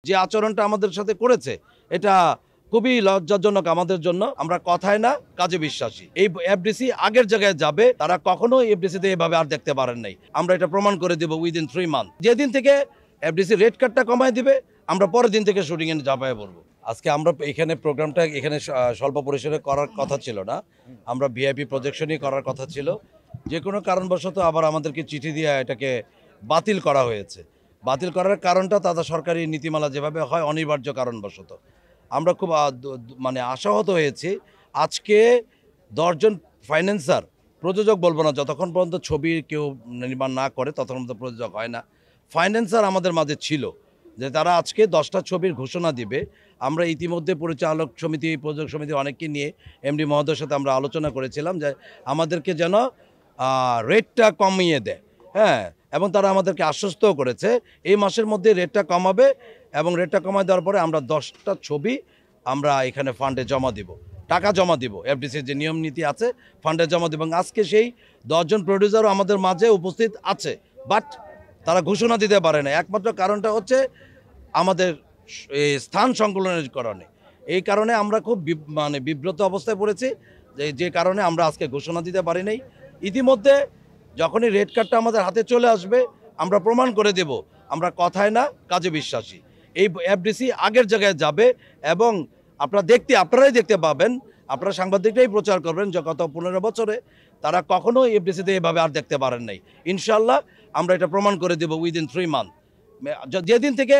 যে আচরণটা আমাদের সাথে করেছে এটা খুবই লজ্জাজনক আমাদের জন্য। আমরা কথায় না কাজে বিশ্বাসী। এই এফডিসি আগের জায়গায় যাবে, তারা কখনো এফডিসিতে এভাবে আর দেখতে পারেন নাই। আমরা এটা প্রমাণ করে দেব উইদিন 3 মান্থ। যেদিন থেকে এফডিসি রেট কার্ডটা কমায় দিবে, আমরা পরের দিন থেকে শুটিং এ ঝাঁপায় পড়বো। আজকে আমরা এখানে প্রোগ্রামটা এখানে স্বল্প পরিসরে করার কথা ছিল না, আমরা ভিআইপি প্রজেকশনই করার কথা ছিল। যে কোনো কারণবশত আবার আমাদেরকে চিঠি দিয়ে এটাকে বাতিল করা হয়েছে। বাতিল করার কারণটা তাদের সরকারি নীতিমালা যেভাবে হয় অনিবার্য কারণবশত। আমরা খুব মানে আশাহত হয়েছি। আজকে 10 জন ফাইন্যান্সার, প্রযোজক বলবো না, যতক্ষণ পর্যন্ত ছবি কেউ নির্মাণ না করে ততক্ষণ পর্যন্ত প্রযোজক হয় না। ফাইন্যান্সার আমাদের মাঝে ছিল যে তারা আজকে 10টা ছবির ঘোষণা দিবে। আমরা ইতিমধ্যে পরিচালক সমিতি, প্রযোজক সমিতি অনেককে নিয়ে এমডি মহোদয়ের সাথে আমরা আলোচনা করেছিলাম যে আমাদেরকে যেন রেটটা কমিয়ে দেয়, হ্যাঁ, এবং তারা আমাদেরকে আশ্বস্তও করেছে এই মাসের মধ্যে রেটটা কমাবে এবং রেটটা কমায় দেওয়ার পরে আমরা 10টা ছবি আমরা এখানে ফান্ডে জমা দিব, টাকা জমা দিব। এফডিসির যে নিয়ম নীতি আছে ফান্ডে জমা দিব। এবং আজকে সেই 10 জন প্রডিউসারও আমাদের মাঝে উপস্থিত আছে, বাট তারা ঘোষণা দিতে পারে না। একমাত্র কারণটা হচ্ছে আমাদের এই স্থান সংকুলনের কারণে। এই কারণে আমরা খুব মানে বিব্রত অবস্থায় পড়েছি, যে কারণে আমরা আজকে ঘোষণা দিতে পারি নাই। ইতিমধ্যে যখনই রেড কার্ডটা আমাদের হাতে চলে আসবে আমরা প্রমাণ করে দেব আমরা কথায় না কাজে বিশ্বাসী। এই এফডিসি আগের জায়গায় যাবে এবং আপনারাই দেখতে পাবেন, আপনারা সাংবাদিকরাই প্রচার করবেন যে গত 15 বছরে তারা কখনো এফডিসিতে এভাবে আর দেখতে পারেন নাই। ইনশাল্লাহ আমরা এটা প্রমাণ করে দেব উইদিন 3 মান্থ। যেদিন থেকে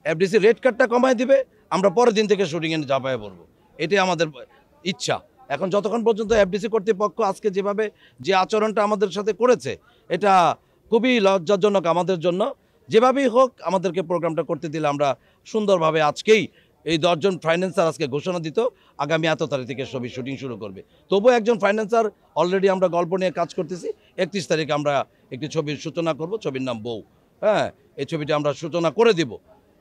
এফডিসি রেড কার্ডটা কমায় দিবে আমরা পরের দিন থেকে শুটিংয়ে ঝাঁপায় পড়বো, এটাই আমাদের ইচ্ছা। এখন যতক্ষণ পর্যন্ত এফডিসি কর্তৃপক্ষ আজকে যেভাবে যে আচরণটা আমাদের সাথে করেছে এটা খুবই লজ্জাজনক আমাদের জন্য। যেভাবেই হোক আমাদেরকে প্রোগ্রামটা করতে দিলে আমরা সুন্দরভাবে আজকেই এই 10 জন ফাইন্যান্সার আজকে ঘোষণা দিত আগামী এত তারিখ থেকে ছবি শুটিং শুরু করবে। তবুও একজন ফাইন্যান্সার অলরেডি আমরা গল্প নিয়ে কাজ করতেছি। 31 তারিখে আমরা একটি ছবির সূচনা করব, ছবির নাম বউ। হ্যাঁ, এই ছবিটা আমরা সূচনা করে দিব।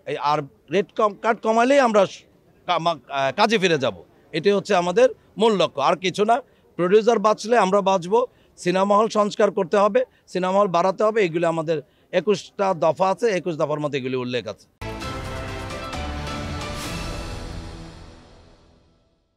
এই আর রেট কার্ড কমালেই আমরা কাজে ফিরে যাব, এটাই হচ্ছে আমাদের মূল লক্ষ্য, আর কিছু না। প্রডিউসার বাঁচলে আমরা বাঁচবো, সিনেমা হল সংস্কার করতে হবে, সিনেমা হল বাড়াতে হবে। এগুলো আমাদের 21টা দফা আছে, 21 দফার মধ্যে এগুলি উল্লেখ আছে।